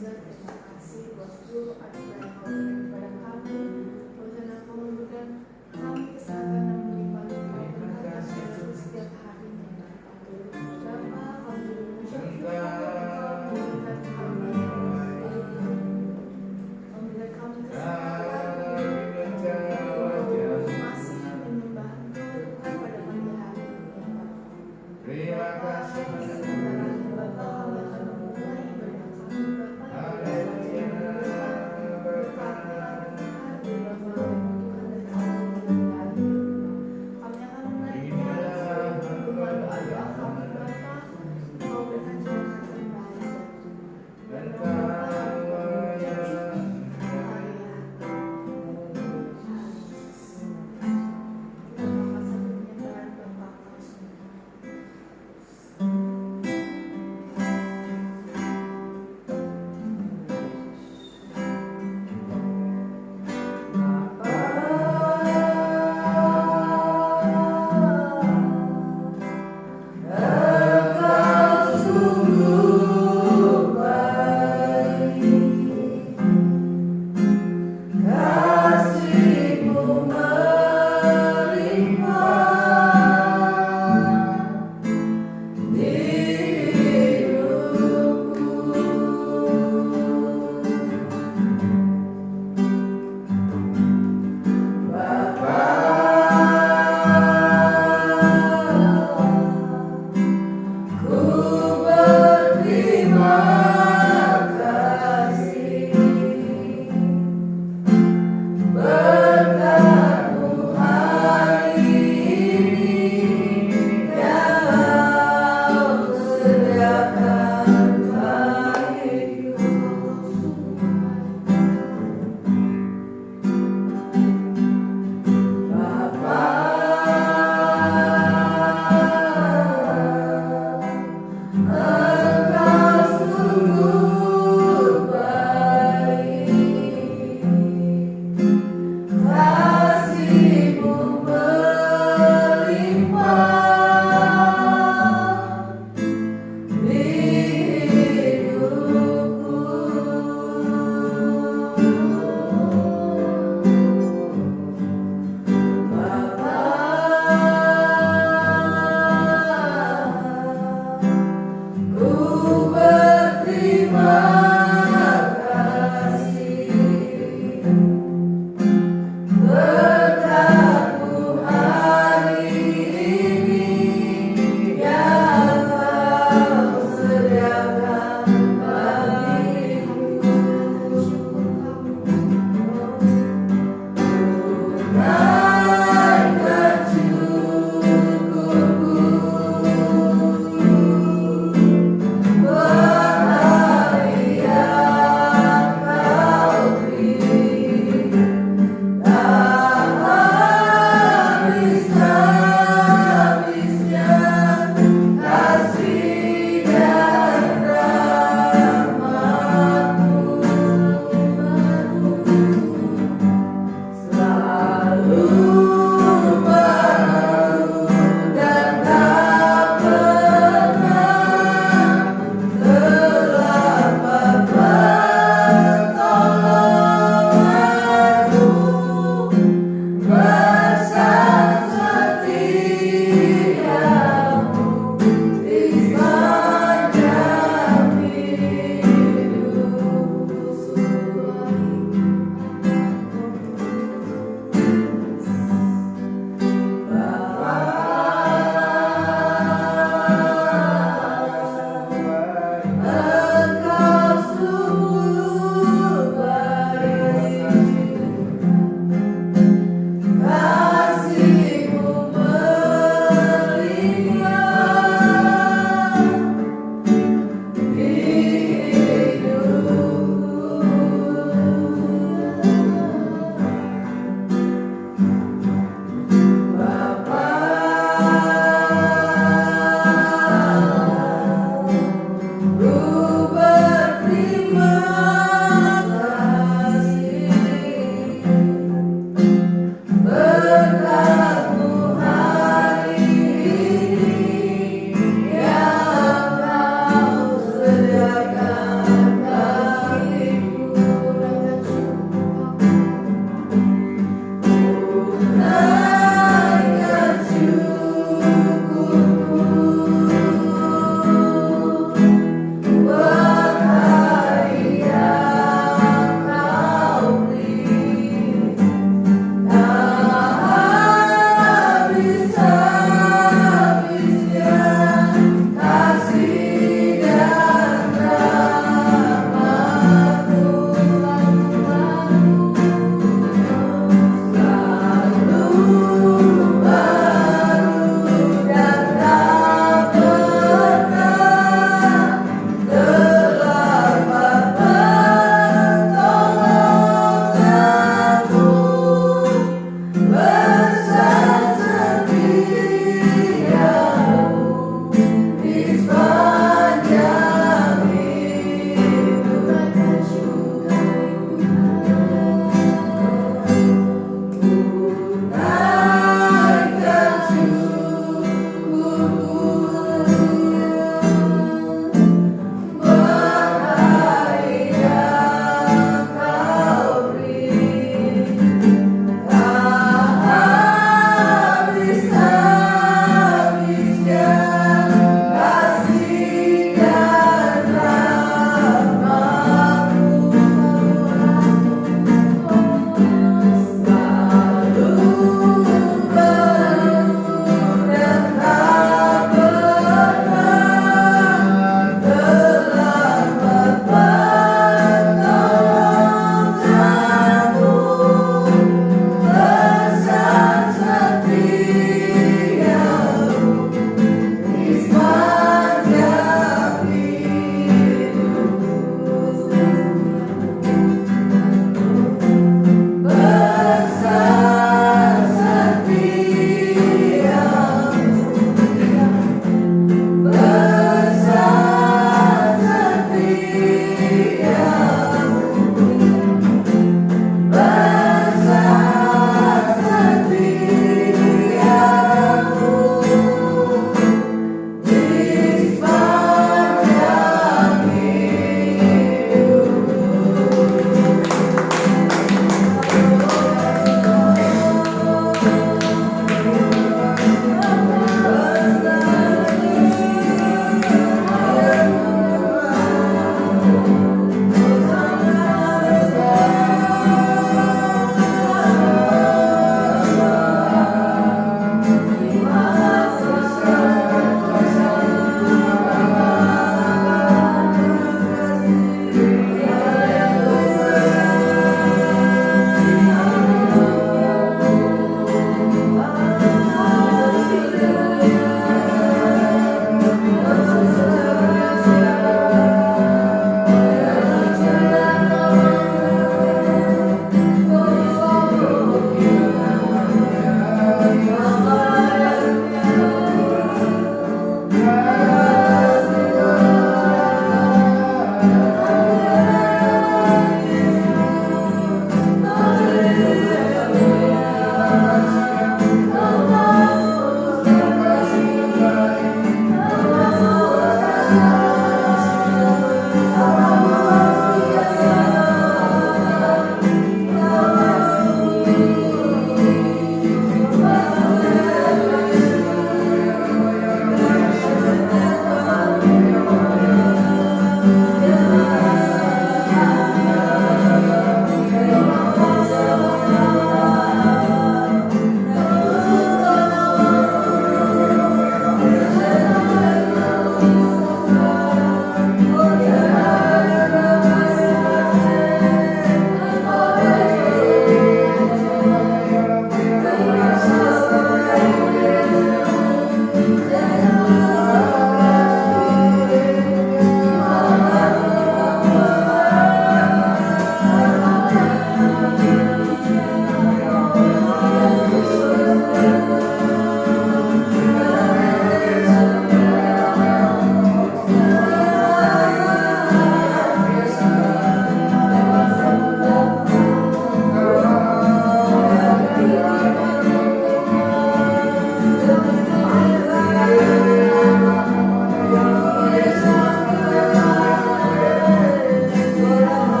mujizat, terima kasih Bosku atas yang kau berikan kepada kami. Tuhan engkau memberikan kami kesehatan dan melimpah berkat seluruh setiap harinya. Bapa, kami mengucap syukur engkau memberikan kami kesehatan, masih menyembah Tuhan pada pagi hari ini. Terima kasih.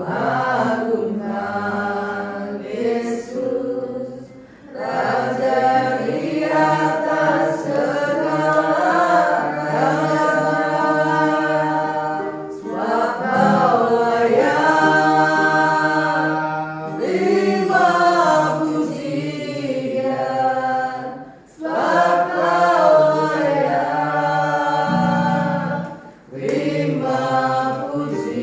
agungkan Yesus, Raja di atas segala raja. Sebab Kau layak terima pujian, sebab Kau layak terima pujian.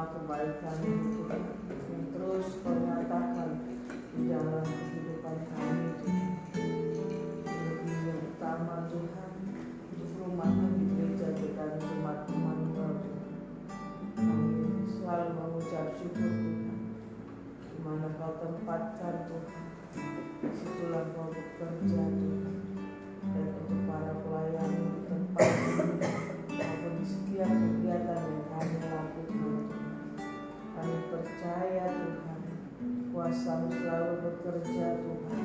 semua kebaikan Tuhan yang terus Kau nyatakan di dalam kehidupan kami Tuhan. Lebih yang utama Tuhan untuk rumah di gereja Betani Jemaat Immanuel Tuhan. Kami selalu mengucap syukur Tuhan, di mana Kau tempatkan Tuhan, situlah Kau bekerja Tuhan. Dan untuk para pelayan di tempat ini maupun di setiap kegiatan yang kami lakukan Tuhan, kami percaya Tuhan, kuasa-Mu selalu bekerja Tuhan,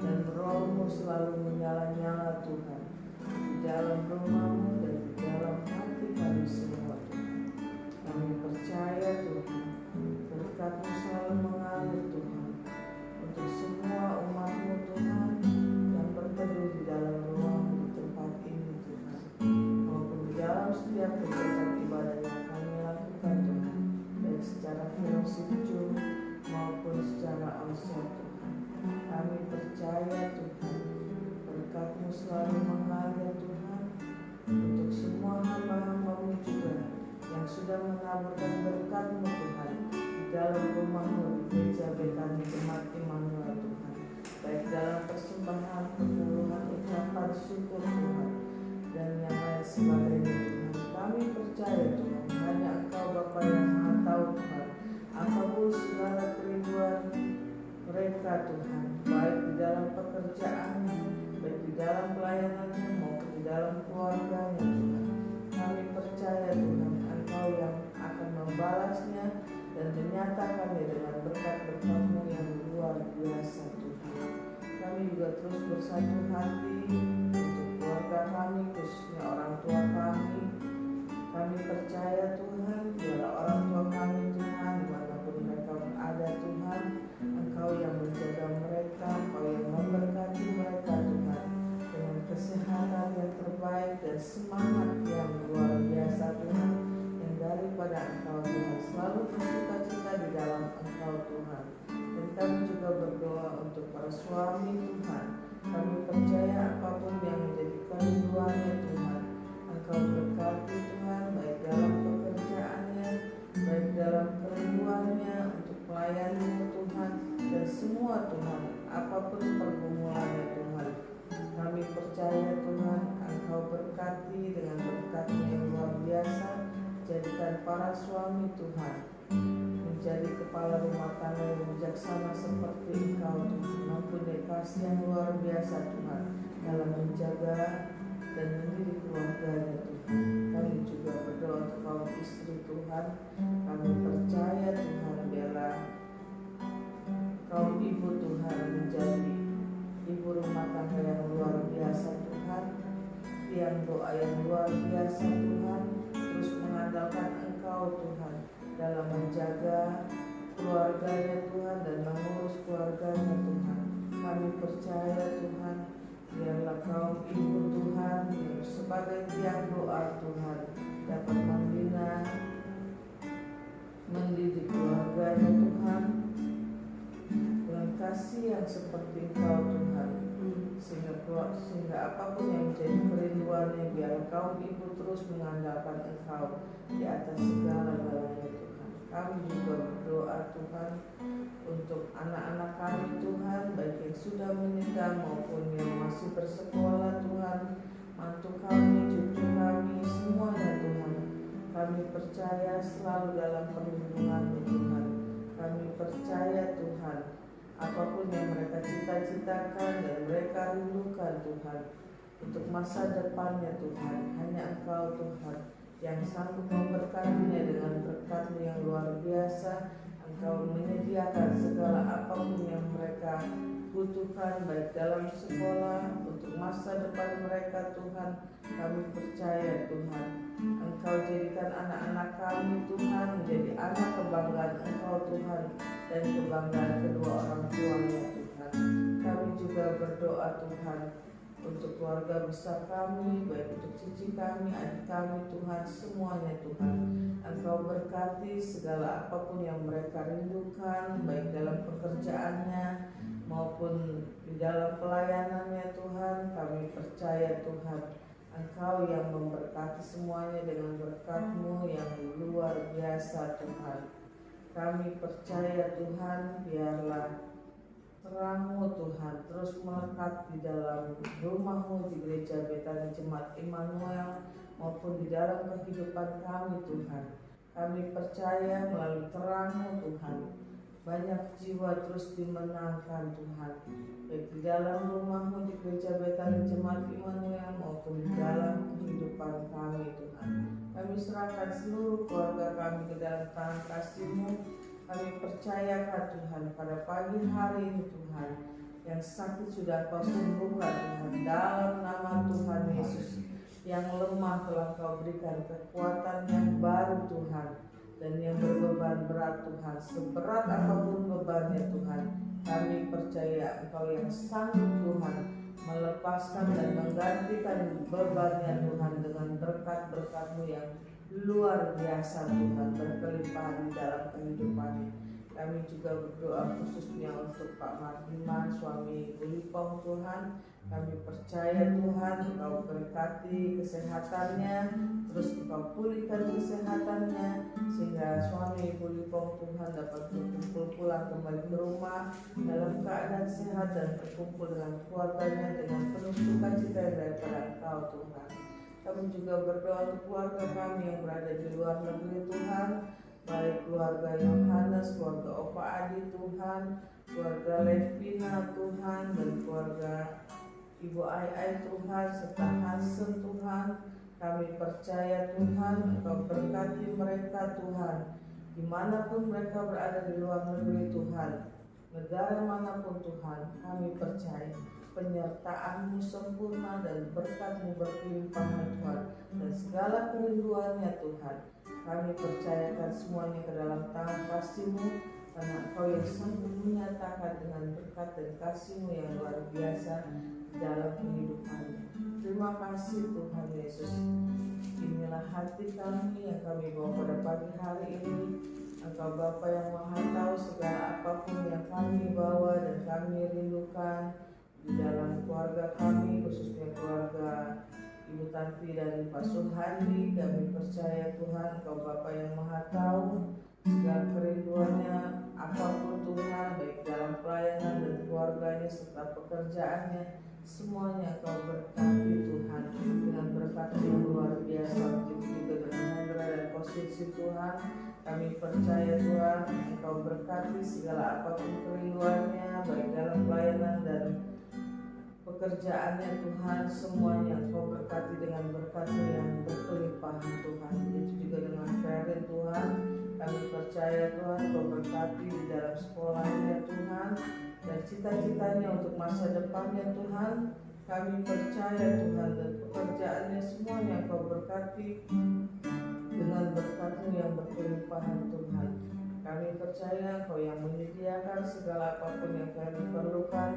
dan Roh-Mu selalu menyala-nyala Tuhan di dalam rumah-Mu dan di dalam hati kami semua Tuhan. Kami percaya Tuhan, berkat-Mu selalu mengalir Tuhan untuk semua umat-Mu Tuhan yang berteduh di dalam ruang di tempat ini Tuhan, maupun di dalam setiap kegiatan ibadah yang kami lakukan Tuhan, baik secara filosofi maupun secara onsite Tuhan. Kami percaya Tuhan, berkat-Mu selalu mengalir Tuhan untuk semua hamba-hamba-Mu juga yang sudah menaburkan berkat-Mu Tuhan di dalam rumah-Mu di gereja Betani Jemaat Immanuel Tuhan, baik dalam persembahan, perpuluhan, ucapan syukur Tuhan, dan yang lain sebagainya Tuhan. Kami percaya Tuhan, hanya Engkau Bapa yang Maha Tahu Tuhan, apapun segala kerinduan mereka Tuhan, baik di dalam pekerjaannya, baik di dalam pelayanannya maupun di dalam keluarganya Tuhan. Kami percaya Tuhan, Engkau yang akan membalasnya dan menyatakannya dengan berkat-berkat-Mu yang luar biasa Tuhan. Kami juga terus bersatu hati untuk keluarga kami, khususnya orang tua kami. Kami percaya Tuhan, biarlah orang tua kami Tuhan, dimanapun mereka berada Tuhan, Engkau yang menjaga mereka, Engkau yang memberkati mereka Tuhan, dengan kesehatan yang terbaik dan semangat yang luar biasa Tuhan, yang daripada Engkau Tuhan, selalu bersuka-cita di dalam Engkau Tuhan. Dan kami juga berdoa untuk para suami Tuhan. Kami percaya apapun yang menjadi kerinduannya Tuhan, Engkau berkati Tuhan, baik dalam pekerjaannya, baik dalam kerinduannya untuk pelayanannya Tuhan, dan semua Tuhan, apapun pergumulannya Tuhan. Kami percaya Tuhan, Engkau berkati dengan berkat-Mu yang luar biasa. Jadikan para suami Tuhan menjadi kepala rumah tangga yang bijaksana seperti Engkau Tuhan, mempunyai kasih yang luar biasa Tuhan dalam menjaga dan mendidik keluarganya Tuhan. Kami juga berdoa untuk kaum istri Tuhan. Kami percaya Tuhan, biarlah kaum ibu Tuhan menjadi ibu rumah tangga yang luar biasa Tuhan, tiang doa yang luar biasa Tuhan, terus mengandalkan Engkau Tuhan dalam menjaga keluarganya Tuhan dan mengurus keluarganya Tuhan. Kami percaya Tuhan, biarlah kaum ibu Tuhan sebagai tiang doa Tuhan dapat membina, mendidik keluarganya Tuhan dengan kasih yang seperti Engkau Tuhan, sehingga apapun yang menjadi kerinduannya, biar kaum ibu terus mengandalkan Engkau di atas segala-galanya Tuhan. Kami juga berdoa Tuhan untuk anak-anak kami Tuhan, baik yang sudah menikah maupun yang masih bersekolah Tuhan, mantu kami, cucu kami, semuanya Tuhan. Kami percaya selalu dalam perlindungan-Mu Tuhan. Kami percaya Tuhan, apapun yang mereka cita-citakan dan mereka rindukan Tuhan untuk masa depannya Tuhan, hanya Engkau Tuhan yang sanggup memberkatinya dengan berkat-Mu yang luar biasa. Engkau menyediakan segala apapun yang mereka butuhkan, baik dalam sekolah, untuk masa depan mereka Tuhan. Kami percaya Tuhan, Engkau jadikan anak-anak kami Tuhan menjadi anak kebanggaan Engkau Tuhan dan kebanggaan kedua orang tuanya Tuhan. Kami juga berdoa Tuhan untuk keluarga besar kami, baik untuk cici kami, adik kami Tuhan, semuanya Tuhan. Engkau berkati segala apapun yang mereka rindukan, baik dalam pekerjaannya maupun di dalam pelayanannya Tuhan. Kami percaya Tuhan, Engkau yang memberkati semuanya dengan berkat-Mu yang luar biasa Tuhan. Kami percaya Tuhan, biarlah terang-Mu Tuhan terus melekat di dalam rumah-Mu di gereja Betani Jemaat Immanuel maupun di dalam kehidupan kami Tuhan. Kami percaya melalui terang-Mu Tuhan, banyak jiwa terus dimenangkan Tuhan, baik di dalam rumah-Mu di gereja Betani Jemaat Immanuel maupun di dalam kehidupan kami Tuhan. Kami serahkan seluruh keluarga kami ke dalam tangan kasih-Mu. Kami percayakan Tuhan pada pagi hari ini Tuhan, yang sakit sudah Kau sembuhkan Tuhan dalam nama Tuhan Yesus. Yang lemah telah Kau berikan kekuatan yang baru Tuhan, dan yang berbeban berat Tuhan, seberat apapun bebannya Tuhan, kami percaya Engkau yang sanggup Tuhan melepaskan dan menggantikan bebannya Tuhan dengan berkat-berkat-Mu yang luar biasa Tuhan, berkelimpahan di dalam kehidupannya. Kami juga berdoa khususnya untuk Pak Mardiman, suami Ibu Lipong Tuhan. Kami percaya Tuhan Engkau berkati kesehatannya, terus Engkau pulihkan kesehatannya, sehingga suami Ibu Lipong Tuhan dapat berkumpul pulang kembali ke rumah dalam keadaan sehat dan berkumpul dengan keluarganya dengan penuh sukacita daripada Engkau Tuhan. Kami juga berdoa untuk keluarga kami yang berada di luar negeri Tuhan, baik keluarga Yohanes, keluarga Opa Adi Tuhan, keluarga Levina Tuhan, dan keluarga Ibu Ai Tuhan, serta Hansen Tuhan. Kami percaya Tuhan Engkau berkati mereka Tuhan, dimanapun mereka berada di luar negeri Tuhan, negara manapun Tuhan. Kami percaya penyertaan-Mu sempurna dan berkat-Mu berkelimpahan Tuhan, dan segala kerinduannya Tuhan. Kami percayakan semuanya ke dalam tangan kasih-Mu, karena Engkau yang sanggup menyatakan dengan berkat dan kasih-Mu yang luar biasa di dalam kehidupannya. Terima kasih Tuhan Yesus. Inilah hati kami yang kami bawa pada pagi hari ini. Engkau Bapa yang Maha Tahu segala apapun yang kami bawa dan kami rindukan di dalam keluarga kami, khususnya keluarga Ibu Tanti dan Pak Suhandi. Kami percaya Tuhan Engkau Bapa yang Maha Tahu segala kerinduannya apapun Tuhan, baik dalam pelayanan dan keluarganya serta pekerjaannya, semuanya Engkau berkati Tuhan dengan berkat yang luar biasa. Begitu juga dengan Hendra dan posisi Tuhan. Kami percaya Tuhan Engkau berkati segala apapun kerinduannya, baik dalam pelayanan dan pekerjaannya Tuhan, semuanya Engkau berkati dengan berkat-Mu yang berkelimpahan Tuhan. Begitu juga dengan Ferin Tuhan, kami percaya Tuhan Engkau berkati di dalam sekolahnya Tuhan, dan cita-citanya untuk masa depannya Tuhan. Kami percaya Tuhan, dan pekerjaannya semuanya Engkau berkati dengan berkat-Mu yang berkelimpahan Tuhan. Kami percaya Engkau yang menyediakan segala apapun yang kami perlukan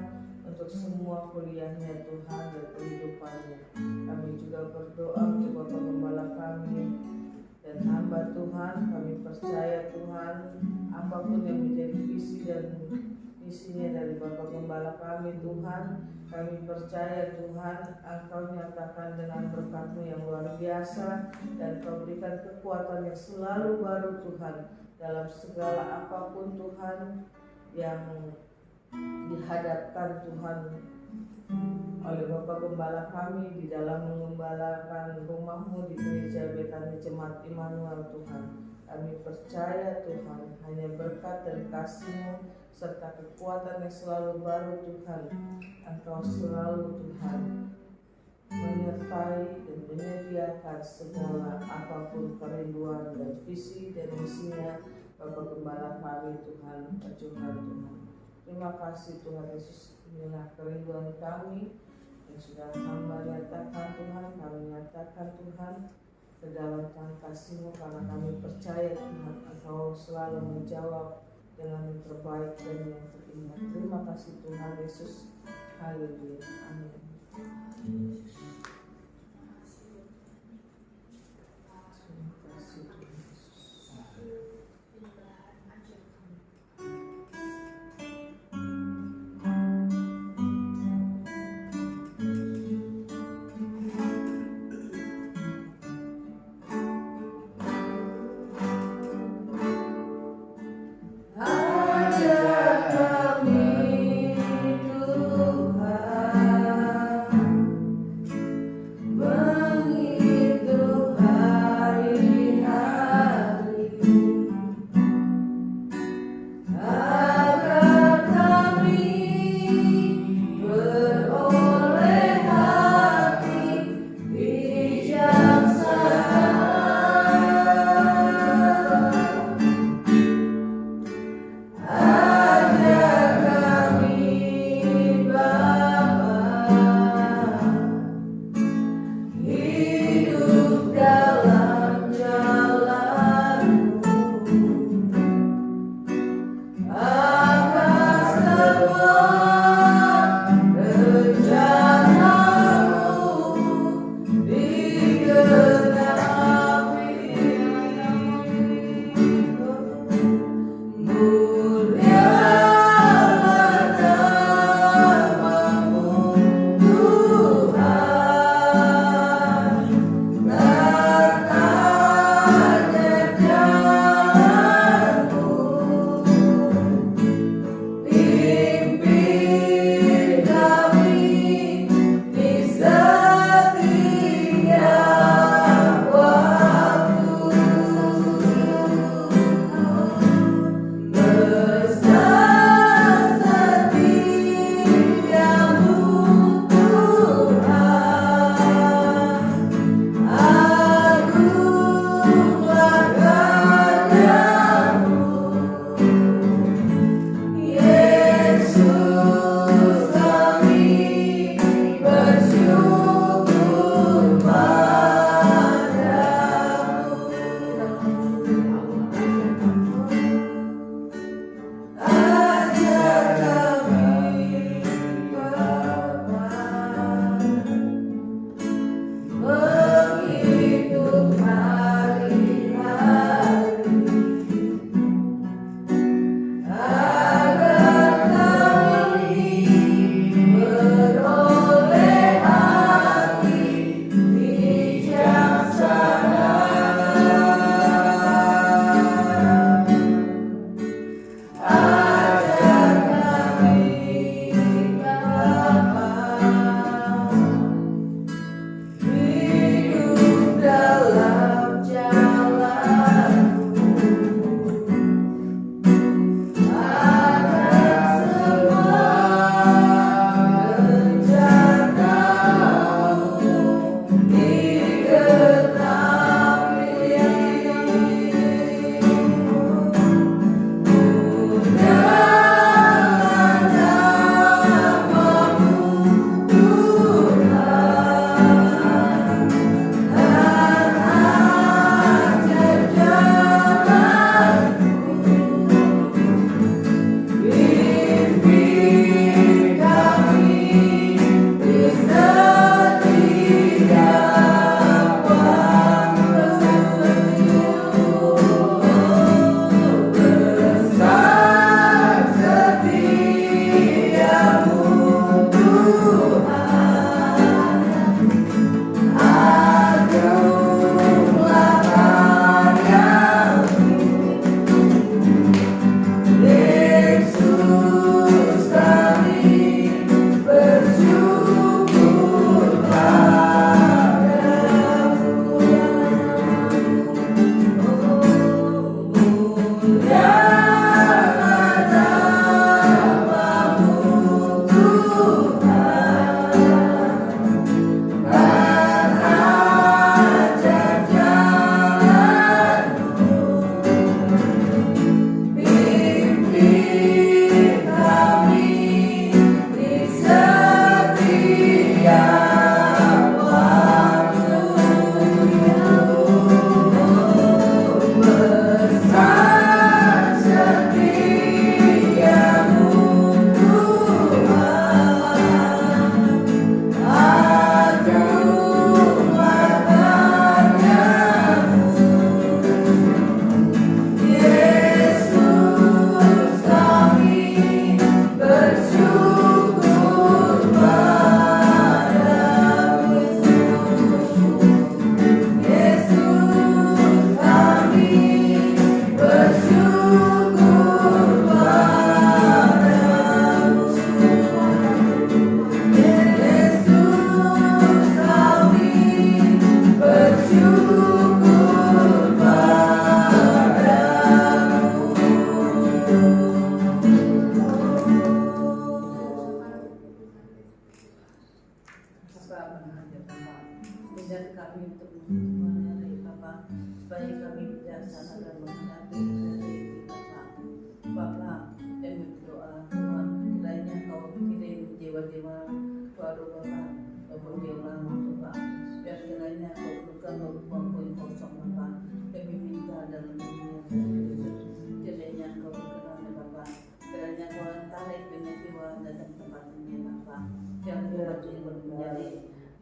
untuk semua kuliahnya Tuhan dan kehidupannya. Kami juga berdoa untuk Bapak Gembala kami dan hamba Tuhan. Kami percaya Tuhan, apapun yang menjadi visi dan misinya dari Bapak Gembala kami Tuhan, kami percaya Tuhan Engkau nyatakan dengan berkat-Mu yang luar biasa, dan Kau berikan kekuatan yang selalu baru Tuhan dalam segala apapun Tuhan yang dihadapkan Tuhan oleh Bapak Gembala kami di dalam mengembalakan rumah-Mu di gereja Betani Jemaat Immanuel Tuhan. Kami percaya Tuhan hanya berkat dan kasih-Mu serta kekuatan yang selalu baru Tuhan. Engkau selalu Tuhan menyertai dan menyediakan segala apapun kerinduan dan visi dan misinya Bapak Gembala kami Tuhan, Tuhan. Terima kasih Tuhan Yesus. Inilah kerinduan kami yang sudah hamba nyatakan Tuhan. Kami nyatakan Tuhan ke dalam tangan kasih-Mu, karena kami percaya Tuhan Engkau selalu menjawab dengan yang terbaik dan yang terindah. Terima kasih Tuhan Yesus. Haleluya. Amin. Terima kasih Tuhan Yesus.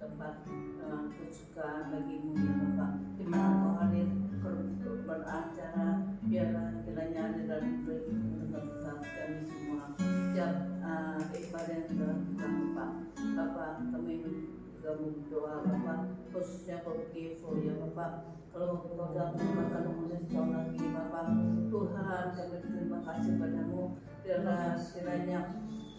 tempat kesukaan bagimu ya Bapak. Di mana Kau hadir beracara, biarlah kiranya ada dalam hidup kami semua. Setiap ibadah yang telah kita Bapak. Bapak, kami juga berdoa Bapak, khususnya Kau Kifo ya Bapak. Kalau Kau dalam makan umurnya setahun lagi Bapak, Tuhan kami terima kasih padamu. Biarlah kiranya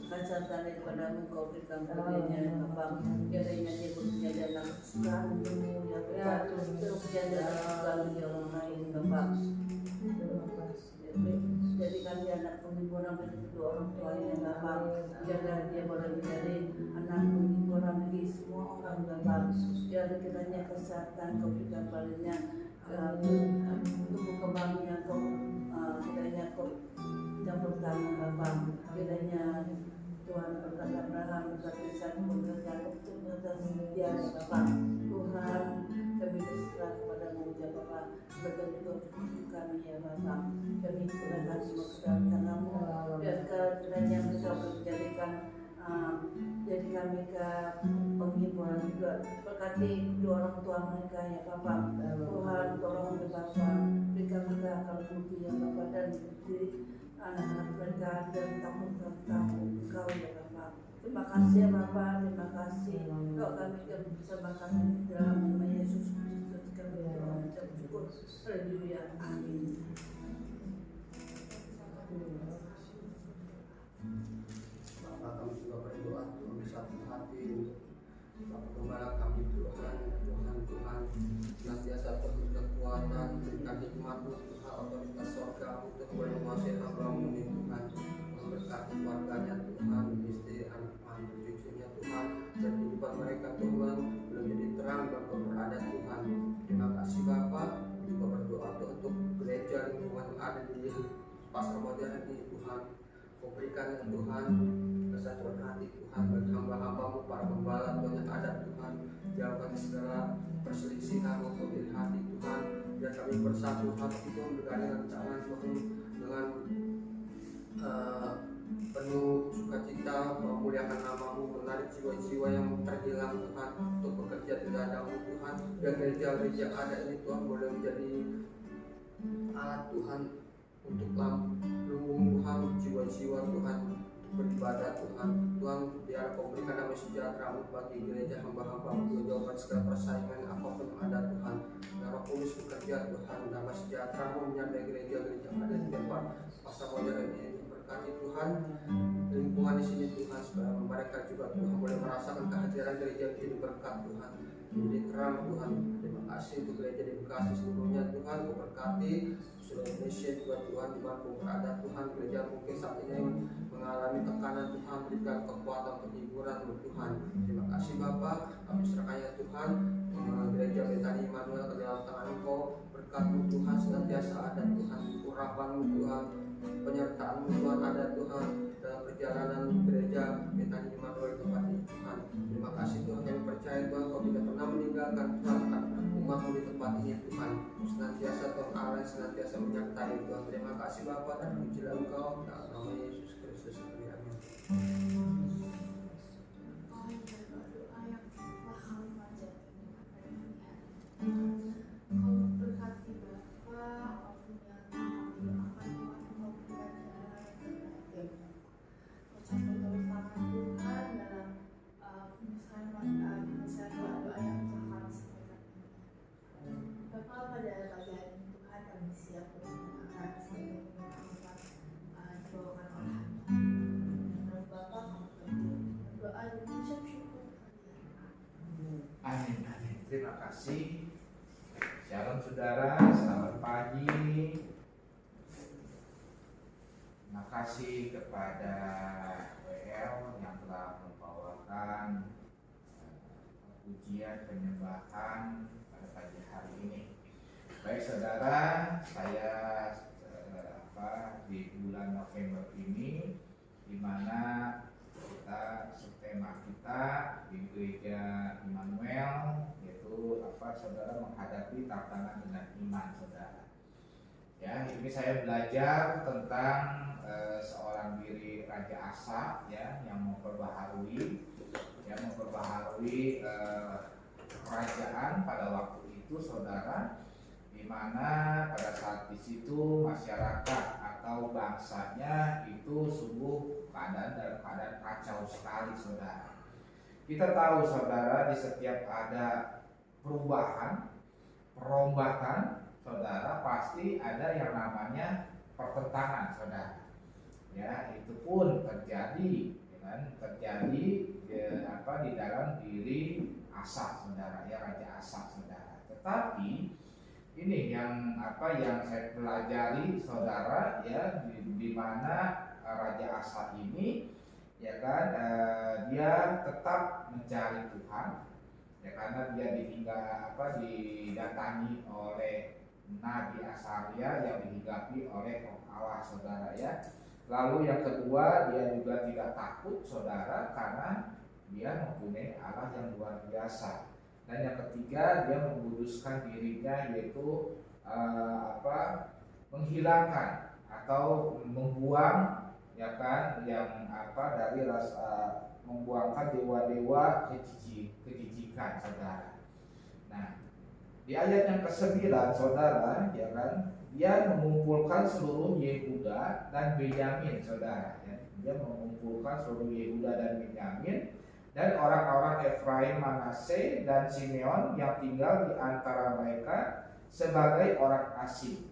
kesehatan daripada Kau berikan kepadanya Bapak. Kiranya dia bekerja dalam kesukaanmu ya Bapak, bekerja dalam kesukaan dia orang lain Bapak. Jadikan dia anak penghiburan bagi kedua orang tuanya Bapak. Biarlah dia boleh menjadi anak penghiburan bagi semua orang Bapak. Biarlah kiranya kesehatan Kau berikan padanya, tumbuh kembangnya Kau kiranya Kau yang pertama Bapak. Kiranya Tuhan berkat Abraham, berkat Ishak, berkat Yakub, berkat dia Bapak. Tuhan kami berserah kepada-Mu ya Bapak. Berkat juga untuk kami ya Bapak. Kami serahkan semua ke dalam tangan-Mu. Biarkan kiranya Engkau menjadikan jadi kami ke penghiburan juga. Berkati kedua orang tua mereka ya Bapak. Tuhan tolong ya Bapak. Berikan mereka akal budi ya Bapak, dan diri anak-anak mereka dan tamu-tamu Engkau ya Bapak. Terima kasih ya Bapak, terima kasih. Kau kami persembahkan dalam nama Yesus Kristus kami mengucap syukur. Haleluya, amin. Bapak, kami juga berdoa Tuhan bersatu hati untuk Bapak Gembala kami Tuhan, senantiasa penuh kekuatan, berikan hikmat-Mu Tuhan, otoritas surga untuk menguasai hamba-Mu ini Tuhan. Memberkati keluarganya Tuhan, istri, anak, mantu, cucunya Tuhan, dan kehidupan mereka Tuhan belum jadi terang dan berada Tuhan. Terima kasih Bapak. Juga berdoa Tuhan untuk gereja lingkungan yang ada di pasar modern ini Tuhan. Kau berikan ya Tuhan kesatuan hati Tuhan bagi hamba-hamba-Mu para gembala Tuhan yang ada Tuhan. Jauhkan segala perselisihan maupun iri hati Tuhan. Biar kami bersatu hati Tuhan, bergandingan tangan Tuhan dengan penuh sukacita, memuliakan nama-Mu, menarik jiwa-jiwa yang terhilang Tuhan untuk bekerja di ladang-Mu Tuhan. Dan gereja-gereja yang ada ini Tuhan boleh menjadi alat Tuhan untuk lumbung Tuhan, jiwa-jiwa Tuhan beribadah Tuhan. Tuhan, biar Kau berikan damai sejahtera bagi gereja hamba-hamba-Mu, jauhkan segala persaingan apapun yang ada Tuhan. Biar Roh Kudus bekerja Tuhan, damai sejahtera-Mu menyertai gereja-gereja yang ada di tempat pasar modern ini. Berkati Tuhan lingkungan di sini Tuhan, supaya mereka juga Tuhan boleh merasakan kehadiran gereja menjadi berkat Tuhan, menjadi terang Tuhan. Terima kasih untuk gereja di Bekasi seluruhnya Tuhan. Kau berkati seluruh Indonesia juga Tuhan, di mana berada Tuhan. Gereja mungkin saat ini mengalami tekanan Tuhan, berikan kekuatan penghiburan Tuhan. Terima kasih Bapak, kami serahkan ya Tuhan gereja Betani Immanuel ke dalam tangan Engkau. Berkat-Mu Tuhan senantiasa ada Tuhan, urapan-Mu Tuhan, penyertaan-Mu Tuhan ada Tuhan dalam perjalanan gereja Betani Immanuel tempat ini Tuhan. Terima kasih Tuhan, kami percaya Tuhan Kau tidak pernah meninggalkan Tuhan umat-Mu di tempat ini Tuhan. Senantiasa Tuhan Allah senantiasa menyertai Tuhan. Terima kasih Bapa, dan pujilah Engkau dalam nama Yesus Kristus. Amin. Kau berkati Bapa, Kau campur terus tangan Tuhan dalam penyelesaian doa yang telah kami sampaikan. Bapa, pada pagi hari ini Tuhan kami siap untuk akan dibawakan oleh hamba. Bapa, kami berdoa dan mengucap syukur. Amin, amin. Terima kasih. Shalom saudara, selamat pagi. Terima kasih kepada WL yang telah membawakan pujian penyembahan pada pagi hari ini. Baik saudara, saya di bulan November ini, di mana kita subtema kita di gereja Immanuel yaitu saudara menghadapi tantangan dengan iman saudara. Ya, ini saya belajar tentang seorang diri Raja Asa ya yang memperbaharui kerajaan pada waktu itu, saudara, di mana pada saat di situ masyarakat atau bangsanya itu sungguh dalam keadaan kacau sekali, saudara. Kita tahu, saudara, di setiap ada perubahan, perombakan, saudara, pasti ada yang namanya pertentangan, saudara. Ya, itu pun terjadi, di dalam diri Asa, saudara, ya, Raja Asa, saudara. Tetapi ini yang saya pelajari, saudara, ya, di mana Raja Asa ini, ya kan, dia tetap mencari Tuhan, ya, karena dia didatangi oleh Nabi Asaria yang dihinggapi oleh Roh Allah, saudara, ya. Lalu yang kedua, dia juga tidak takut, saudara, karena dia mempunyai Allah yang luar biasa. Dan yang ketiga, dia menguduskan dirinya, yaitu menghilangkan atau membuang, ya kan, yang dari rasa membuangkan dewa-dewa kejijikan, saudara. Nah, di ayat yang ke-9, saudara, ya kan, dia mengumpulkan seluruh Yehuda dan Benyamin, saudara, ya. Dia mengumpulkan seluruh Yehuda dan Benyamin dan orang-orang Efraim, Manase dan Simeon yang tinggal di antara mereka sebagai orang asing,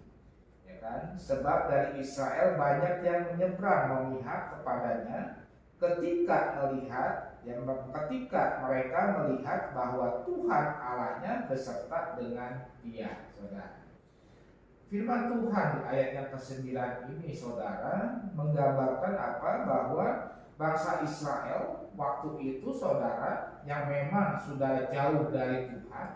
ya kan. Sebab dari Israel banyak yang menyeberang memihak kepadanya ketika mereka melihat bahwa Tuhan Allahnya beserta dengan dia, saudara. Firman Tuhan di ayat yang ke-9 ini, saudara, menggambarkan bahwa bangsa Israel waktu itu, saudara, yang memang sudah jauh dari Tuhan,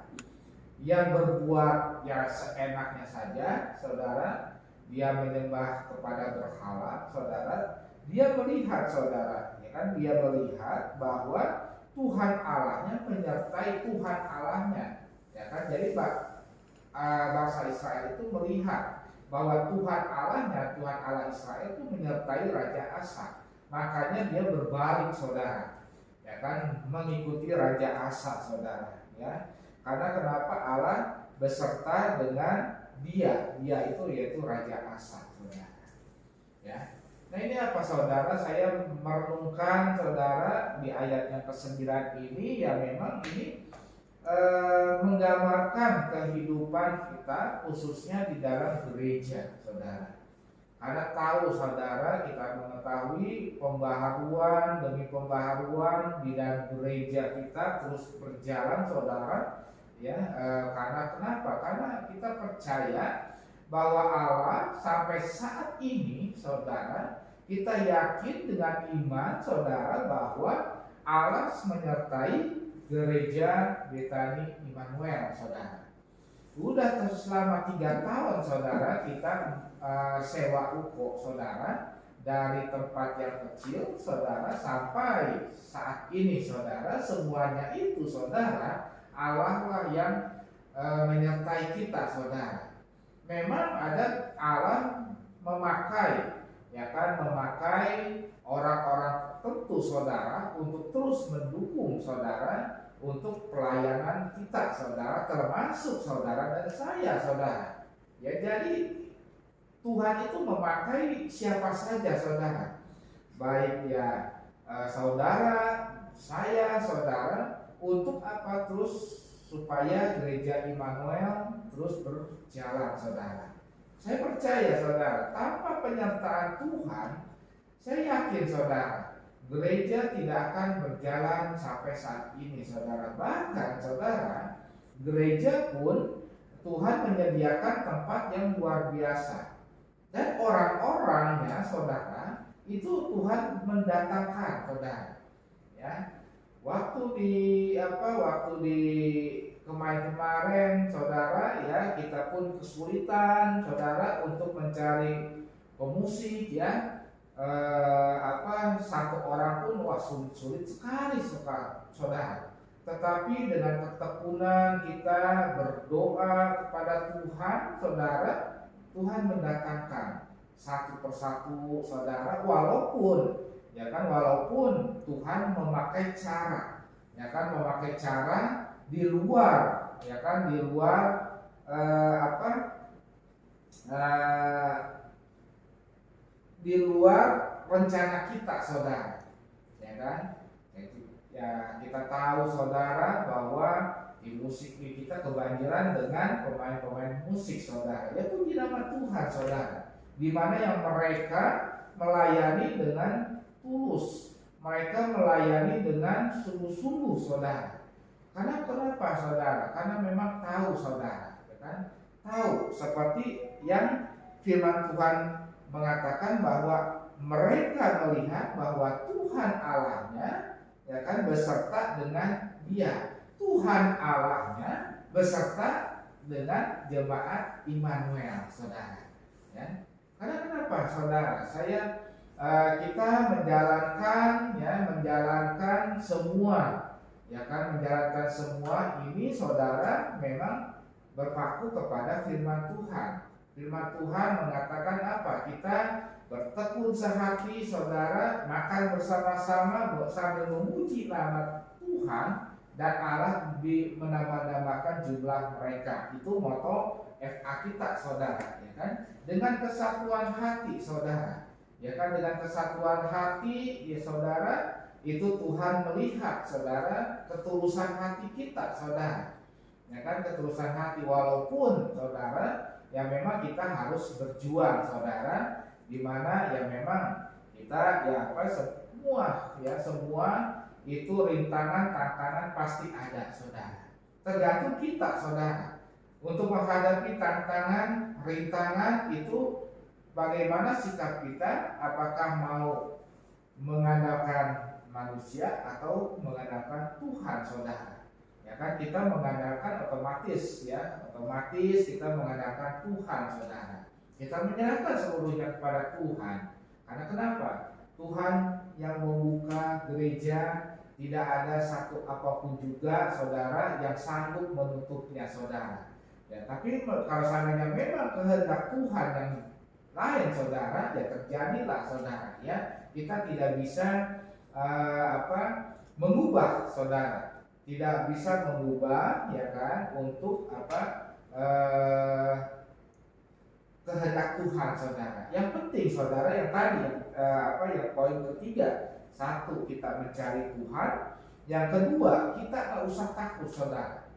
yang berbuat ya seenaknya saja, saudara, dia menyembah kepada berhala, saudara. Dia melihat, saudara, ya kan, dia melihat bahwa Tuhan Allahnya menyertai Tuhan Allahnya, ya kan. Jadi bangsa Israel itu melihat bahwa Tuhan Allahnya, Tuhan Allah Israel itu menyertai Raja Asa. Makanya dia berbalik, saudara, ya kan, mengikuti Raja Asa, saudara, ya. Karena kenapa? Allah beserta dengan dia itu yaitu Raja Asa, saudara, ya. Nah, ini apa, saudara? Saya merenungkan, saudara, di ayat yang ke-9 ini, ya, memang ini menggambarkan kehidupan kita, khususnya di dalam gereja, saudara. Karena tahu, saudara, kita mengetahui pembaharuan demi pembaharuan di dalam gereja kita terus berjalan, saudara, ya. Karena kenapa? Karena kita percaya bahwa Allah sampai saat ini, saudara, kita yakin dengan iman, saudara, bahwa Allah menyertai gereja Betani Immanuel, saudara. Udah selama 3 tahun, saudara, kita sewa ruko, saudara, dari tempat yang kecil, saudara, sampai saat ini, saudara, semuanya itu, saudara, Allah lah yang menyertai kita, saudara. Memang ada Allah memakai, ya kan, memakai orang-orang tertentu, saudara, untuk terus mendukung, saudara, untuk pelayanan kita, saudara, termasuk saudara dan saya, saudara. Ya, jadi Tuhan itu memakai siapa saja, saudara. Baik ya saudara, saya, saudara, untuk apa? Terus supaya gereja Immanuel terus berjalan, saudara. Saya percaya, saudara, tanpa penyertaan Tuhan, saya yakin, saudara, gereja tidak akan berjalan sampai saat ini, saudara. Bahkan, saudara, gereja pun Tuhan menyediakan tempat yang luar biasa. Dan orang-orangnya, saudara, itu Tuhan mendatangkan, saudara. Ya. Waktu di kemarin, saudara, ya, kita pun kesulitan, saudara, untuk mencari pemusik, ya. Satu orang pun sulit sekali, saudara. Tetapi dengan ketekunan kita berdoa kepada Tuhan, saudara, Tuhan mendatangkan satu persatu, saudara, walaupun Tuhan memakai cara, ya kan, memakai cara di luar, ya kan, di luar di luar rencana kita, saudara, ya kan? Ya, kita tahu saudara bahwa di musik kita kebanjiran dengan pemain-pemain musik, saudara. Ya, puji nama Tuhan, saudara. Di mana yang mereka melayani dengan tulus, mereka melayani dengan sungguh-sungguh, saudara. Karena kenapa, saudara? Karena memang tahu, saudara, ya kan? Tahu seperti yang firman Tuhan mengatakan bahwa mereka melihat bahwa Tuhan Allahnya, ya kan, beserta dengan dia. Tuhan Allahnya beserta dengan jemaat Immanuel, saudara. Ya. Karena kenapa, saudara? Kita menjalankan semua, ya kan, menjalankan semua ini, saudara, memang berpaku kepada firman Tuhan. Firman Tuhan mengatakan apa? Kita bertekun sehati, saudara, makan bersama-sama sambil memuji nama Tuhan, dan Allah menambah-nambahkan jumlah mereka. Itu moto FA kita, saudara, ya kan? Dengan kesatuan hati, saudara, ya kan, dengan kesatuan hati, ya saudara, itu Tuhan melihat, saudara, ketulusan hati kita, saudara, ya kan, ketulusan hati. Walaupun, saudara, ya memang kita harus berjuang, saudara, di mana ya memang kita semua itu rintangan, tantangan pasti ada, saudara. Tergantung kita, saudara, untuk menghadapi tantangan, rintangan itu bagaimana sikap kita, apakah mau mengandalkan manusia atau mengandalkan Tuhan, saudara. Ya kan, kita mengandalkan otomatis kita mengandalkan Tuhan, saudara. Kita menyerahkan seluruhnya kepada Tuhan. Karena kenapa? Tuhan yang membuka gereja, tidak ada satu apapun juga, saudara, yang sanggup menutupnya, saudara. Ya, tapi kalau seandainya memang kehendak Tuhan yang lain, saudara, ya terjadilah, saudara. Ya, kita tidak bisa mengubah, saudara. Tidak bisa mengubah, ya kan, untuk kehendak Tuhan, saudara. Yang penting, saudara, yang tadi yang poin ketiga, satu, kita mencari Tuhan. Yang kedua, kita nggak usah takut, saudara.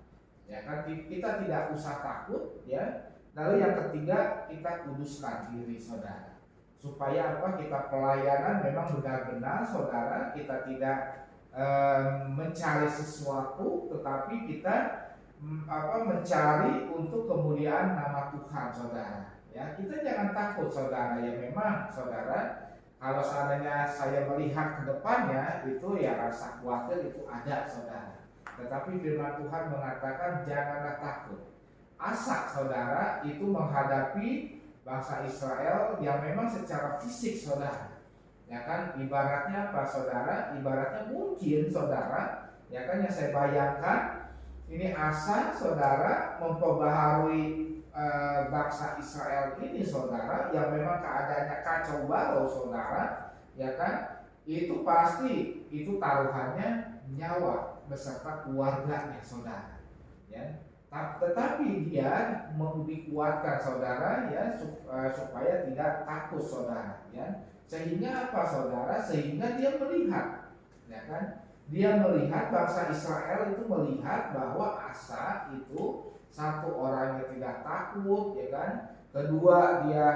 Ya kan, kita tidak usah takut, ya. Lalu yang ketiga, kita kuduskan diri, saudara. Supaya kita pelayanan memang benar-benar, saudara, kita tidak mencari sesuatu, tetapi kita mencari untuk kemuliaan nama Tuhan, saudara. Ya, kita jangan takut, saudara. Ya memang, saudara, kalau seandainya saya melihat ke depannya, itu ya rasa khawatir itu ada, saudara. Tetapi firman Tuhan mengatakan janganlah takut. Asa, saudara, itu menghadapi bangsa Israel yang memang secara fisik, saudara. Ya kan, ibaratnya apa, saudara? Ibaratnya mungkin, saudara, ya kan, yang saya bayangkan ini Asa, saudara, memperbaharui bangsa Israel ini, saudara, yang memang keadaannya kacau balau, saudara, ya kan, itu pasti itu taruhannya nyawa beserta keluarganya, saudara, ya. Tetapi dia mau dikuatkan, saudara, ya, supaya tidak takut, saudara, ya. Sehingga apa, saudara? Sehingga dia melihat, ya kan, dia melihat, bangsa Israel itu melihat bahwa Asa itu satu orang yang tidak takut, ya kan. Kedua, dia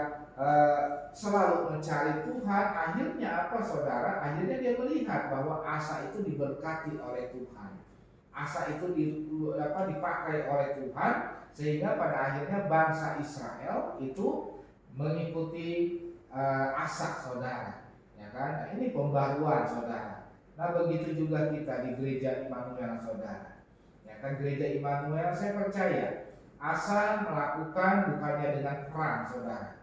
selalu mencari Tuhan. Akhirnya apa, saudara? Akhirnya dia melihat bahwa Asa itu diberkati oleh Tuhan. Asa itu dipakai oleh Tuhan, sehingga pada akhirnya bangsa Israel itu mengikuti Asa, saudara. Ya kan? Nah, ini pembaruan, saudara. Nah, begitu juga kita di gereja Immanuel, saudara. Ya kan, gereja Immanuel, saya percaya Asa melakukan bukannya dengan perang, saudara.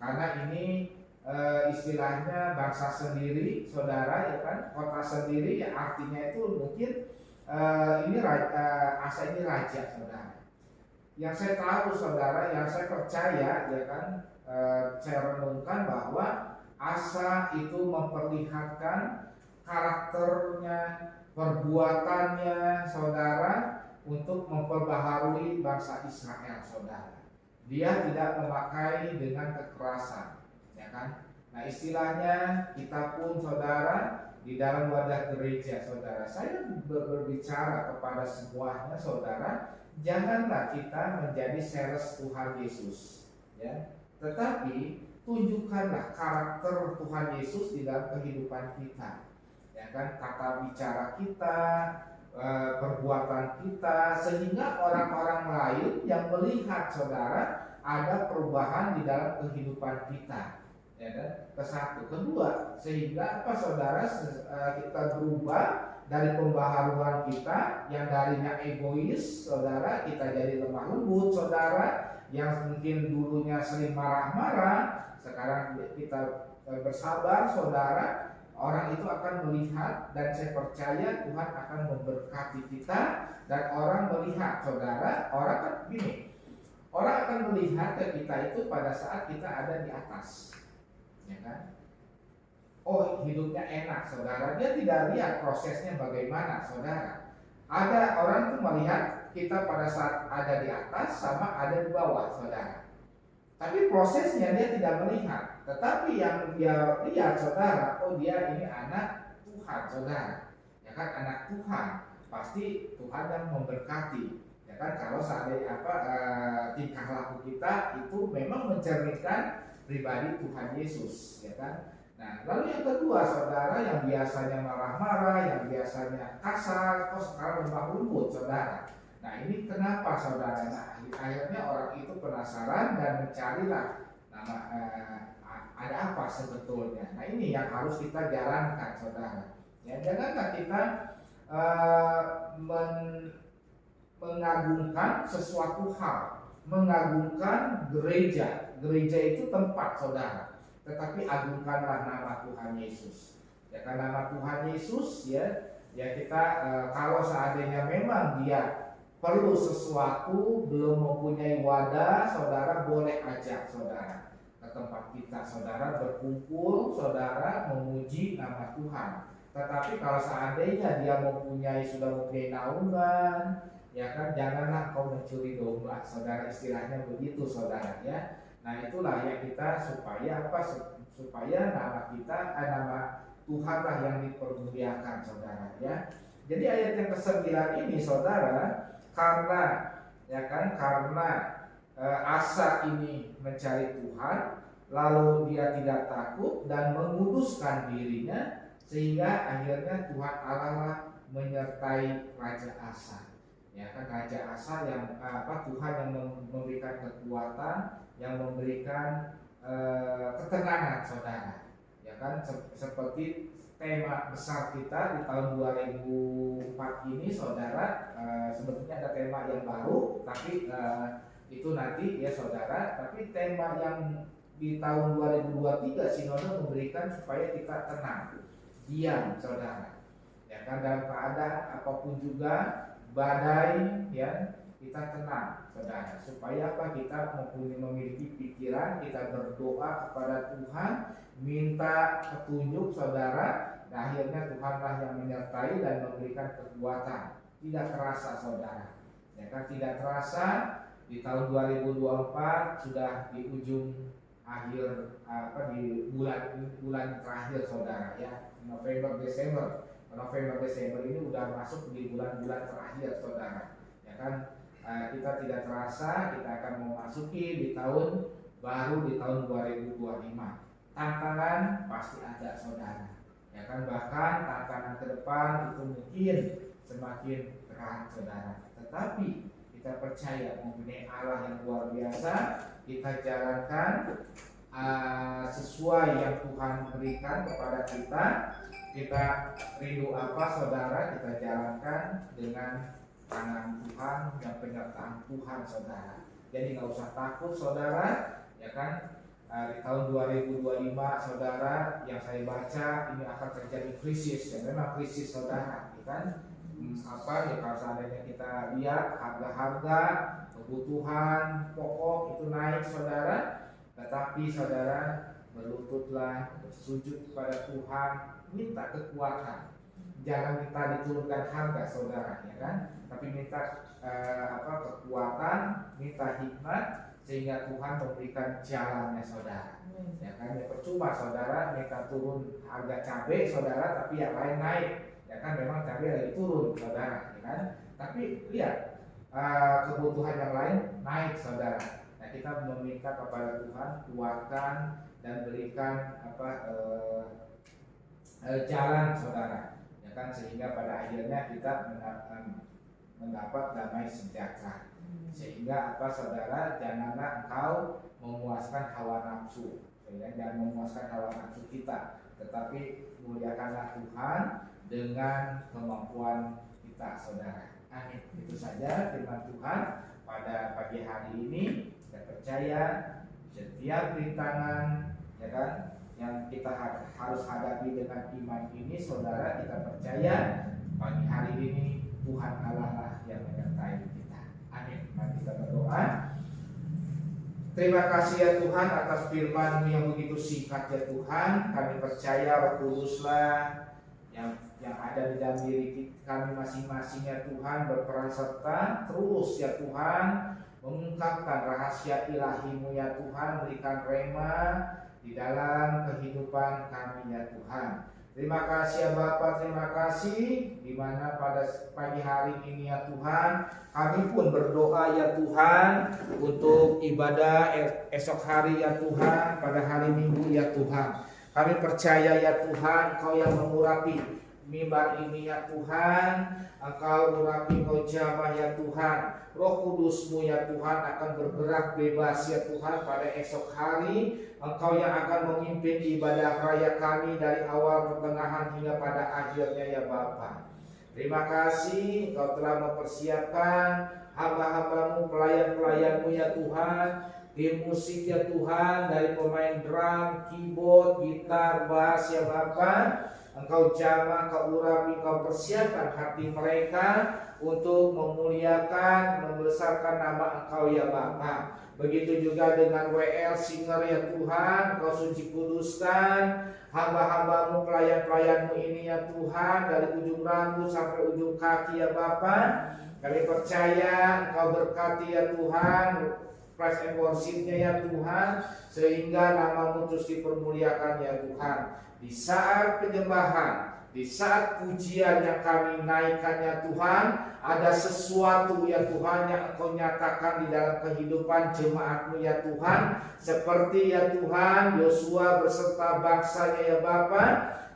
Karena ini istilahnya bangsa sendiri, saudara, ya kan, kota sendiri, ya artinya itu mungkin Asa ini raja, saudara. Yang saya tahu, saudara, yang saya percaya, ya kan, saya renungkan bahwa Asa itu memperlihatkan karakternya, perbuatannya, saudara, untuk memperbaharui bangsa Israel, saudara. Dia tidak memakai dengan kekerasan, ya kan? Nah, istilahnya kita pun, saudara, di dalam wadah gereja, saudara, saya berbicara kepada semuanya, saudara, janganlah kita menjadi sales Tuhan Yesus, ya. Tetapi tunjukkanlah karakter Tuhan Yesus di dalam kehidupan kita, ya kan? Kata bicara kita, perbuatan kita, sehingga orang-orang lain yang melihat, saudara, ada perubahan di dalam kehidupan kita, ya kan? Kesatu, kedua, sehingga apa, saudara, kita berubah dari pembaharuan kita yang darinya egois, saudara, kita jadi lemah lembut, saudara, yang mungkin dulunya sering marah-marah, sekarang kita bersabar, saudara. Orang itu akan melihat, dan saya percaya Tuhan akan memberkati kita, dan orang melihat, saudara, orang kan gini, orang akan melihat ke kita itu pada saat kita ada di atas, ya kan? Oh, hidupnya enak, saudara. Dia tidak lihat prosesnya bagaimana, saudara. Ada orang tuh melihat kita pada saat ada di atas sama ada di bawah, saudara. Tapi prosesnya dia tidak melihat. Tetapi yang dia lihat, saudara, oh dia ini anak Tuhan, saudara. Ya kan, anak Tuhan. Pasti Tuhan yang memberkati. Ya kan, kalau seandainya tingkah laku kita itu memang mencerminkan pribadi Tuhan Yesus, ya kan. Nah, lalu yang kedua, saudara, yang biasanya marah-marah, yang biasanya kasar, kok sekarang lemah lembut, saudara. Nah, ini kenapa, saudara? Nah, akhirnya orang itu penasaran dan mencarilah nama ada apa sebetulnya. Nah, ini yang harus kita jalankan, saudara. Ya, janganlah kita mengagungkan sesuatu hal, mengagungkan gereja. Gereja itu tempat, saudara. Tetapi agungkanlah nama Tuhan Yesus. Ya, karena nama Tuhan Yesus, ya kita kalau seandainya memang dia perlu sesuatu, belum mempunyai wadah, saudara boleh ajak saudara ke tempat kita, saudara berkumpul, saudara memuji nama Tuhan. Tetapi kalau seandainya dia sudah mempunyai naungan, ya kan, janganlah kau mencuri domba, saudara, istilahnya begitu, saudara, ya. Nah, itulah yang kita supaya nama kita, nama Tuhanlah yang dipermuliakan, saudara, ya. Jadi ayat yang ke-9 ini, saudara, karena Asa ini mencari Tuhan, lalu dia tidak takut dan menguduskan dirinya, sehingga akhirnya Tuhan Allah menyertai Raja Asa. Ya kan, Raja Asa yang Tuhan yang memberikan kekuatan, yang memberikan ketenangan, saudara. Ya kan, seperti tema besar kita di tahun 2004 ini, saudara, sebetulnya ada tema yang baru, tapi itu nanti, ya saudara. Tapi tema yang di tahun 2023 Sinode memberikan supaya kita tenang, diam, saudara. Ya kan, dalam keadaan apapun juga, badai, ya, kita tenang, saudara. Supaya apa? Kita memiliki pikiran, kita berdoa kepada Tuhan, minta petunjuk, saudara. Dan akhirnya Tuhanlah yang menyertai dan memberikan kekuatan. Tidak terasa, saudara. Ya kan, tidak terasa di tahun 2024 sudah di ujung akhir di bulan terakhir, saudara, ya. November Desember ini udah masuk di bulan-bulan terakhir, saudara. Ya kan, kita tidak terasa kita akan memasuki di tahun baru, di tahun 2025. Tantangan pasti ada, saudara. Ya kan, bahkan tantangan ke depan itu mungkin semakin berat, saudara. Tetapi kita percaya mempunyai Allah yang luar biasa. Kita jalankan sesuai yang Tuhan berikan kepada kita. Kita rindu apa, saudara, kita jalankan dengan tangan Tuhan dan penyertaan Tuhan, saudara. Jadi nggak usah takut, saudara. Ya kan, di tahun 2025, saudara, yang saya baca ini akan terjadi krisis. Ya memang krisis, saudara, ya kan. Ya kalau seandainya kita lihat harga-harga kebutuhan pokok itu naik, saudara. Tetapi saudara, berlututlah, bersujud kepada Tuhan, minta kekuatan. Jangan minta diturunkan harga saudara, ya kan? Tapi minta kekuatan, minta hikmat sehingga Tuhan memberikan jalannya saudara. Ya kan, ya percuma saudara minta turun harga cabai saudara, tapi yang lain naik. Ya kan, memang cabai lagi turun saudara, ya kan? Tapi lihat kebutuhan yang lain naik saudara. Nah, kita meminta kepada Tuhan kuatkan dan berikan jalan saudara, ya kan, sehingga pada akhirnya kita mendapat damai sejahtera. Sehingga saudara, janganlah engkau memuaskan hawa nafsu, ya, jangan memuaskan hawa nafsu kita, tetapi muliakanlah Tuhan dengan kemampuan kita saudara. Amin. Itu saja firman Tuhan pada pagi hari ini. Saya percaya setiap rintangan, ya kan, yang kita harus hadapi dengan iman ini saudara, kita percaya pagi hari ini Tuhan Allah lah yang menyertai kita. Amin. Mari kita berdoa. Terima kasih ya Tuhan atas firman yang begitu singkat ya Tuhan. Kami percaya Roh Kuduslah yang ada di dalam diri kami masing-masing ya Tuhan berperan serta terus ya Tuhan mengungkapkan rahasia ilahi-Mu ya Tuhan, berikan rema di dalam kehidupan kami ya Tuhan. Terima kasih ya Bapa, terima kasih di mana pada pagi hari ini ya Tuhan kami pun berdoa ya Tuhan untuk ibadah esok hari ya Tuhan, pada hari Minggu ya Tuhan. Kami percaya ya Tuhan Engkau yang mengurapi mimbar ini ya Tuhan, Engkau urapi, Engkau jamah ya Tuhan. Roh Kudus-Mu ya Tuhan akan bergerak bebas ya Tuhan pada esok hari. Engkau yang akan memimpin ibadah raya kami dari awal, pertengahan hingga pada akhirnya ya Bapa. Terima kasih Engkau telah mempersiapkan hamba-hamba-Mu, pelayan-pelayan-Mu ya Tuhan, tim musik ya Tuhan, dari pemain drum, keyboard, gitar, bass ya Bapa. Engkau jamah, Engkau urapi, Engkau persiapkan hati mereka untuk memuliakan, membesarkan nama Engkau ya Bapa. Begitu juga dengan WL Singer ya Tuhan, Engkau suci kuduskan hamba-hamba-Mu, pelayan-pelayan-Mu ini ya Tuhan, dari ujung rambut sampai ujung kaki ya Bapa. Kami percaya Engkau berkati ya Tuhan praise and worship-nya ya Tuhan, sehingga nama-Mu terus dipermuliakan ya Tuhan. Di saat penyembahan, di saat pujian yang kami naikkan ya Tuhan, ada sesuatu ya Tuhan yang Engkau nyatakan di dalam kehidupan jemaat-Mu ya Tuhan. Seperti ya Tuhan Yosua berserta bangsanya ya Bapa,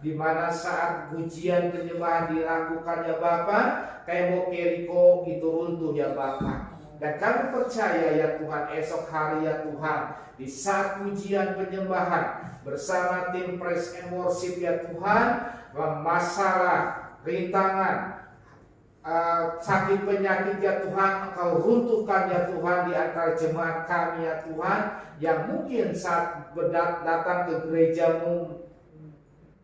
di mana saat pujian penyembahan dilakukan ya Bapa, tembok Yeriko itu runtuh ya Bapa. Dan kami percaya ya Tuhan esok hari ya Tuhan, di saat pujian penyembahan bersama tim praise and worship ya Tuhan, masalah, rintangan, sakit penyakit ya Tuhan Engkau runtuhkan ya Tuhan di antara jemaat kami ya Tuhan, yang mungkin saat datang ke gereja-Mu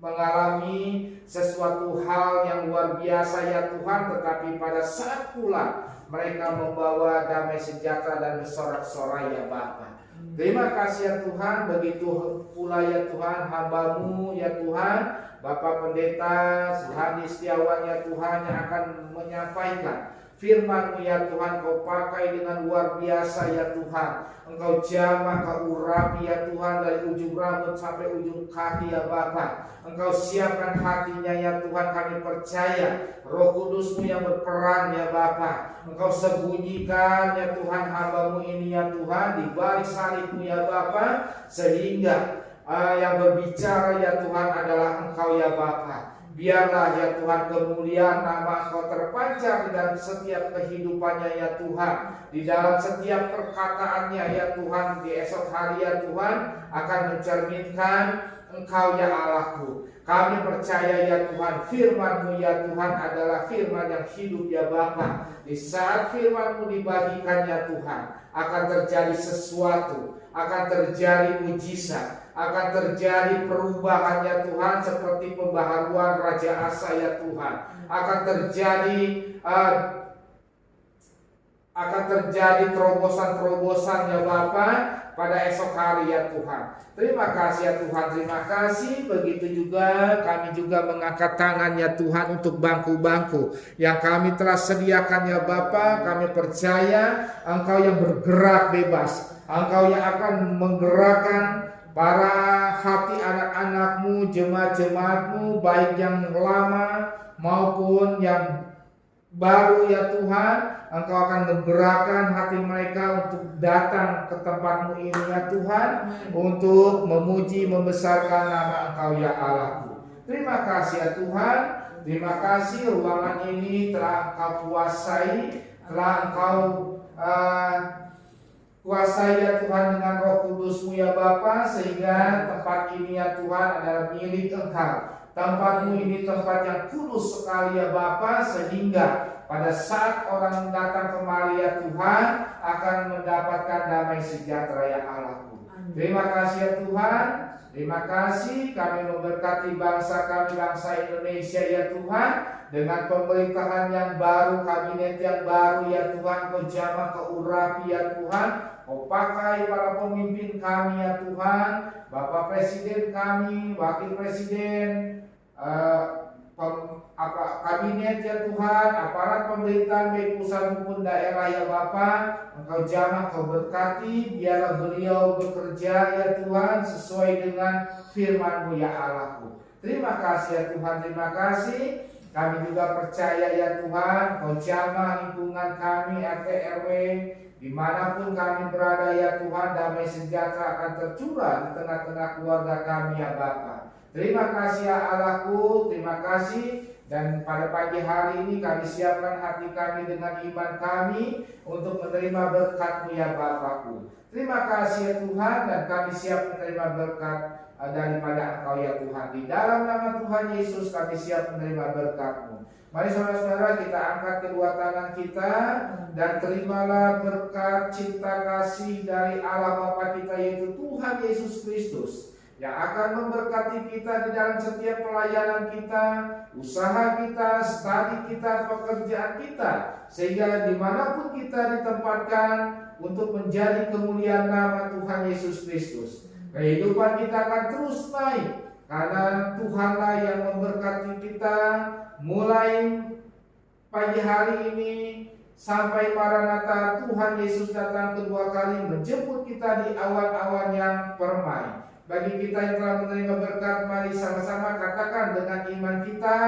mengalami sesuatu hal yang luar biasa ya Tuhan, tetapi pada saat pulang mereka membawa damai sejahtera dan bersorak-sorai ya Bapa. Terima kasih ya Tuhan, begitu pula ya Tuhan hamba-Mu ya Tuhan, Bapak Pendeta Suhadi Setiawan ya Tuhan, yang akan menyampaikan firman-Mu ya Tuhan. Kau pakai dengan luar biasa ya Tuhan. Engkau jamah, Kau urapi ya Tuhan, dari ujung rambut sampai ujung kaki ya Bapa. Engkau siapkan hatinya ya Tuhan. Kami percaya Roh Kudus-Mu yang berperan ya Bapa. Engkau sembunyikan ya Tuhan hamba-Mu ini ya Tuhan di balik salib-Mu ya Bapa, sehingga yang berbicara ya Tuhan adalah Engkau ya Bapa. Biarlah ya Tuhan kemuliaan nama Engkau terpancar di dalam setiap kehidupannya ya Tuhan, di dalam setiap perkataannya ya Tuhan. Di esok hari ya Tuhan akan mencerminkan Engkau ya Allahku. Kami percaya ya Tuhan firman-Mu ya Tuhan adalah firman yang hidup ya Bapa. Di saat firman-Mu dibagikan ya Tuhan, akan terjadi sesuatu, akan terjadi mujizat, akan terjadi perubahan ya Tuhan, seperti pembaharuan Raja Asa ya Tuhan. Akan terjadi akan terjadi terobosan-terobosan ya Bapa pada esok hari ya Tuhan. Terima kasih ya Tuhan, terima kasih. Begitu juga kami juga mengangkat tangan ya Tuhan untuk bangku-bangku yang kami telah sediakan ya Bapa. Kami percaya Engkau yang bergerak bebas, Engkau yang akan menggerakkan para hati anak-anak-Mu, jemaat-jemaat-Mu, baik yang lama maupun yang baru ya Tuhan. Engkau akan menggerakkan hati mereka untuk datang ke tempat-Mu ini ya Tuhan, untuk memuji membesarkan nama Engkau ya Allahku. Terima kasih ya Tuhan. Terima kasih ruangan ini telah Engkau kuasai, telah Engkau kuasai ya Tuhan dengan Roh Kudus-Mu ya Bapa, sehingga tempat ini ya Tuhan adalah milik Engkau. Tempat-Mu ini tempat yang kudus sekali ya Bapa, sehingga pada saat orang datang kemari ya Tuhan akan mendapatkan damai sejahtera ya Allahku. Terima kasih ya Tuhan. Terima kasih, kami memberkati bangsa kami, bangsa Indonesia ya Tuhan, dengan pemerintahan yang baru, kabinet yang baru ya Tuhan. Kau jamah, Kau urapi ya Tuhan. Kau pakai para pemimpin kami ya Tuhan, Bapak Presiden kami, Wakil Presiden, kabinet ya Tuhan, aparat pemerintahan baik pusat maupun daerah ya Bapa. Engkau jamah, Kau berkati, biarlah beliau bekerja ya Tuhan sesuai dengan firman-Mu ya Allahku. Terima kasih ya Tuhan, terima kasih. Kami juga percaya ya Tuhan, Kau jamah lingkungan kami, RT RW, dimanapun kami berada ya Tuhan, damai sejahtera akan tercurah di tengah-tengah keluarga kami ya Bapa. Terima kasih ya Allahku, terima kasih. Dan pada pagi hari ini kami siapkan hati kami dengan iman kami untuk menerima berkat-Mu ya Bapakku. Terima kasih ya Tuhan, dan kami siap menerima berkat daripada Engkau ya Tuhan. Di dalam nama Tuhan Yesus kami siap menerima berkat-Mu. Mari saudara-saudara, kita angkat kedua tangan kita dan terimalah berkat cinta kasih dari Allah Bapa kita, yaitu Tuhan Yesus Kristus, yang akan memberkati kita di dalam setiap pelayanan kita, usaha kita, studi kita, pekerjaan kita, sehingga dimanapun kita ditempatkan untuk menjadi kemuliaan nama Tuhan Yesus Kristus. Kehidupan kita akan terus naik, karena Tuhanlah yang memberkati kita mulai pagi hari ini sampai Maranatha. Tuhan Yesus datang kedua kali menjemput kita di awan-awan yang permai. Bagi kita yang telah menerima berkat, mari sama-sama katakan dengan iman kita,